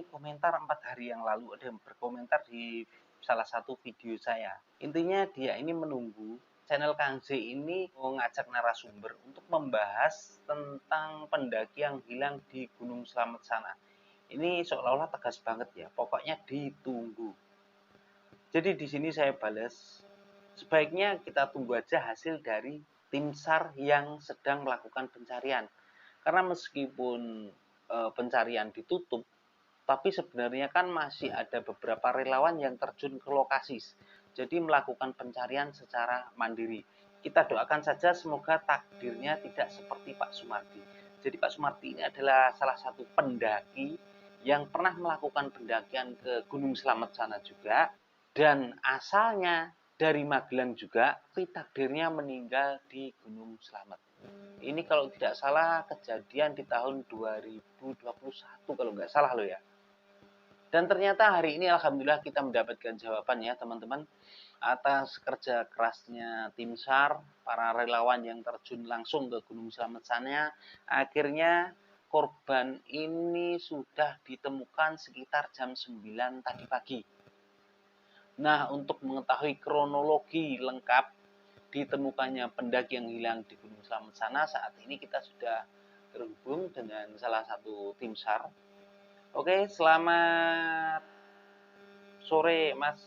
komentar 4 hari yang lalu, ada yang berkomentar di salah satu video saya. Intinya dia ini menunggu channel Kang Z ini mengajak narasumber untuk membahas tentang pendaki yang hilang di Gunung Slamet sana. Ini seolah-olah tegas banget ya, pokoknya ditunggu. Jadi di sini saya balas, sebaiknya kita tunggu aja hasil dari tim SAR yang sedang melakukan pencarian. Karena meskipun pencarian ditutup, tapi sebenarnya kan masih ada beberapa relawan yang terjun ke lokasi. Jadi melakukan pencarian secara mandiri. Kita doakan saja semoga takdirnya tidak seperti Pak Sumardi. Jadi Pak Sumardi ini adalah salah satu pendaki yang pernah melakukan pendakian ke Gunung Slamet sana juga, dan asalnya dari Magelang juga, tapi takdirnya meninggal di Gunung Slamet. Ini kalau tidak salah kejadian di tahun 2021 kalau nggak salah loh ya. Dan ternyata hari ini alhamdulillah kita mendapatkan jawaban ya teman-teman, atas kerja kerasnya tim SAR, para relawan yang terjun langsung ke Gunung Slamet sana, akhirnya korban ini sudah ditemukan sekitar jam 9 tadi pagi. Nah, untuk mengetahui kronologi lengkap ditemukannya pendaki yang hilang di Gunung Slamet sana, saat ini kita sudah terhubung dengan salah satu tim SAR. Oke, selamat sore, Mas.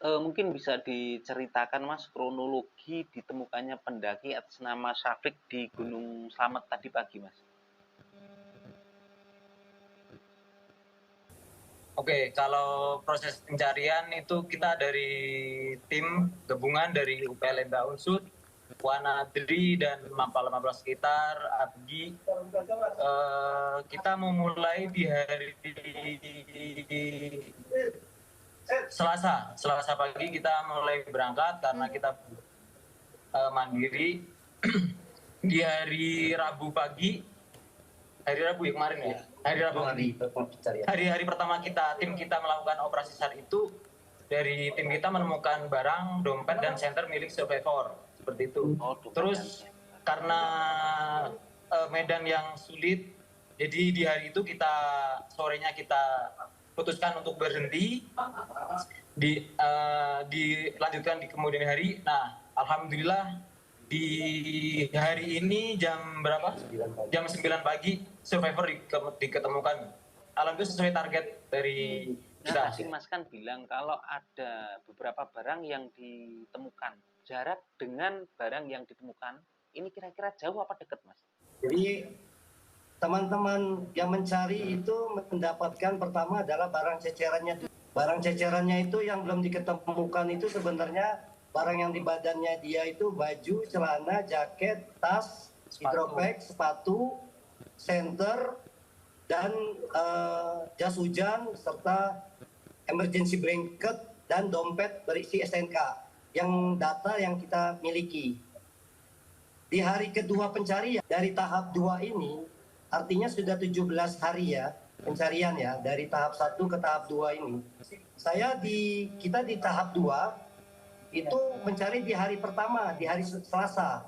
Mungkin bisa diceritakan, Mas, kronologi ditemukannya pendaki atas nama Syafiq di Gunung Slamet tadi pagi, Mas. Oke, kalau proses pencarian itu kita dari tim gabungan dari UPL Lembah Unsur, Wanadri dan Mapala sekitar, Abgi. Kita memulai di hari Selasa pagi kita mulai berangkat karena kita mandiri. Di hari Rabu pagi, hari Rabu ya kemarin ya, hari Rabu hari pertama tim kita melakukan operasi SAR itu, dari tim kita menemukan barang, dompet dan senter milik survivor seperti itu. Terus karena medan yang sulit, jadi di hari itu sorenya kita putuskan untuk berhenti, dilanjutkan di kemudian hari. Nah, alhamdulillah di hari ini jam berapa? Jam 9 pagi survivor diketemukan. Alhamdulillah sesuai target dari kita. Tadi Mas kan bilang kalau ada beberapa barang yang ditemukan. Jarak dengan barang yang ditemukan ini kira-kira jauh apa dekat, Mas? Jadi teman-teman yang mencari itu mendapatkan pertama adalah barang cecerannya. Barang cecerannya itu yang belum diketemukan itu sebenarnya barang yang di badannya dia itu baju, celana, jaket, tas, hidropack, sepatu, senter, dan jas hujan serta emergency blanket dan dompet berisi SNK yang data yang kita miliki. Di hari kedua pencarian dari tahap 2 ini artinya sudah 17 hari ya pencarian ya, dari tahap 1 ke tahap 2 ini. Kita di tahap 2 itu mencari di hari pertama, di hari Selasa.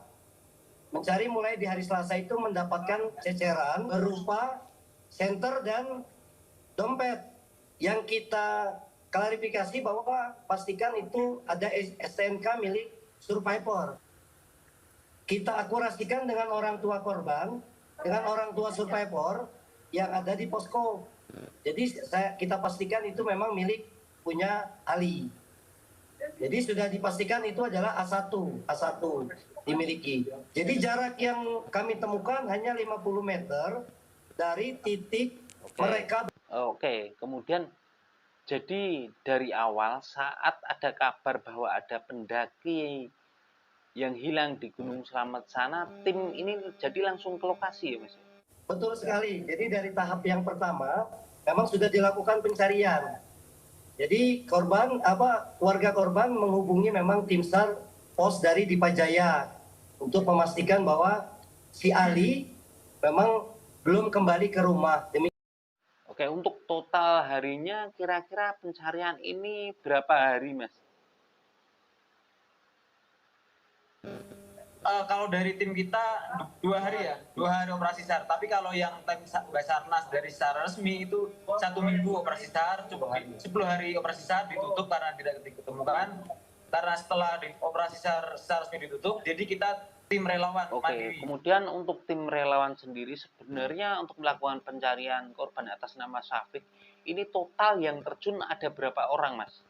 Mencari mulai di hari Selasa itu mendapatkan ceceran berupa senter dan dompet yang kita klarifikasi bahwa pastikan itu ada STNK milik survivor. Kita akurasikan dengan orang tua korban, dengan orang tua survivor yang ada di posko. Jadi kita pastikan itu memang milik punya Ali. Jadi sudah dipastikan itu adalah A1 dimiliki. Jadi jarak yang kami temukan hanya 50 meter dari titik mereka. Oke, kemudian jadi dari awal saat ada kabar bahwa ada pendaki yang hilang di Gunung Slamet sana, tim ini jadi langsung ke lokasi ya, Mas? Betul sekali. Jadi dari tahap yang pertama memang sudah dilakukan pencarian. Jadi keluarga korban menghubungi memang tim SAR pos dari Dipajaya untuk memastikan bahwa si Ali memang belum kembali ke rumah. Oke, untuk total harinya kira-kira pencarian ini berapa hari, Mas? kalau dari tim kita 2 hari ya, 2 hari operasi SAR. Tapi kalau yang tim Basarnas dari secara resmi itu 1 minggu operasi SAR, cukup 10 hari operasi SAR ditutup karena tidak ditemukan. Karena setelah operasi SAR secara resmi ditutup, jadi kita tim relawan mandiri. Kemudian untuk tim relawan sendiri sebenarnya untuk melakukan pencarian korban atas nama Syafiq ini total yang terjun ada berapa orang, Mas?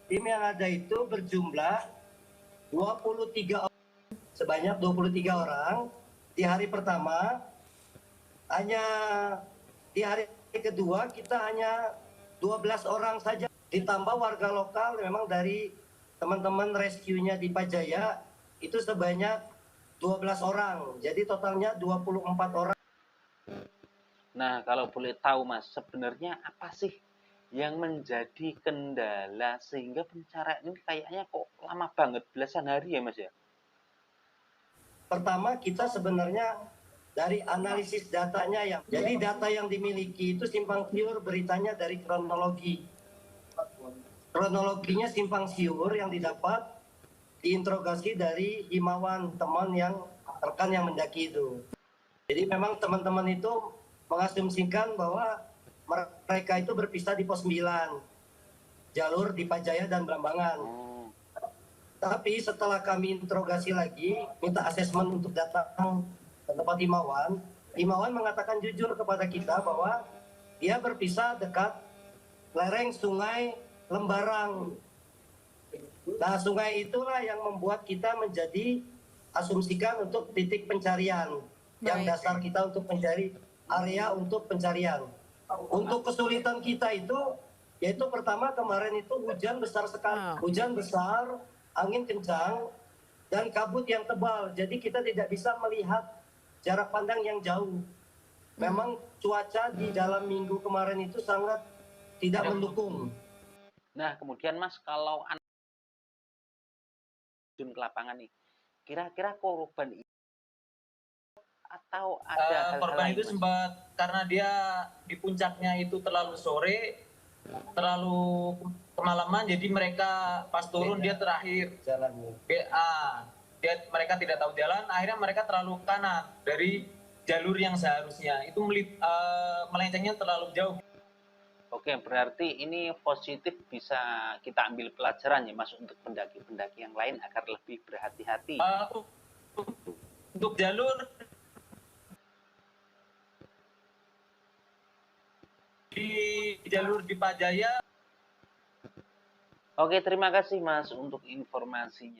Tim yang ada itu berjumlah 23 orang, sebanyak 23 orang. Di hari pertama, hanya di hari kedua kita hanya 12 orang saja. Ditambah warga lokal memang dari teman-teman rescue-nya di Pajaya itu sebanyak 12 orang. Jadi totalnya 24 orang. Nah, kalau boleh tahu Mas, sebenarnya apa sih yang menjadi kendala sehingga pencarian ini kayaknya kok lama banget, belasan hari ya Mas ya? Pertama kita sebenarnya dari analisis datanya jadi data yang dimiliki itu simpang siur beritanya dari kronologi. Kronologinya simpang siur yang didapat diinterogasi dari himawan teman yang rekan yang mendaki itu. Jadi memang teman-teman itu mengasumsikan bahwa mereka itu berpisah di pos 9 jalur di Pajaya dan Brambangan. Tapi setelah kami interogasi lagi, minta asesmen untuk datang ke tempat himawan mengatakan jujur kepada kita bahwa dia berpisah dekat lereng sungai Lembarang. Nah, sungai itulah yang membuat kita menjadi asumsikan untuk titik pencarian. Yang dasar kita untuk mencari area untuk pencarian. Untuk kesulitan kita itu, yaitu pertama kemarin itu hujan besar sekali. Hujan besar, angin kencang, dan kabut yang tebal. Jadi kita tidak bisa melihat jarak pandang yang jauh. Memang cuaca di dalam minggu kemarin itu sangat tidak mendukung. Nah, kemudian Mas, kalau terjun ke lapangan nih, kira-kira korban atau ada hal-hal korban lain, itu Mas? sempat karena dia di puncaknya itu terlalu sore, terlalu kemalaman, jadi mereka pas turun dia terakhir jalannya. Mereka tidak tahu jalan, akhirnya mereka terlalu kanan dari jalur yang seharusnya itu melencengnya terlalu jauh. Oke, berarti ini positif bisa kita ambil pelajaran ya Mas untuk pendaki-pendaki yang lain agar lebih berhati-hati. Untuk jalur di Pajaya. Oke, terima kasih Mas untuk informasinya.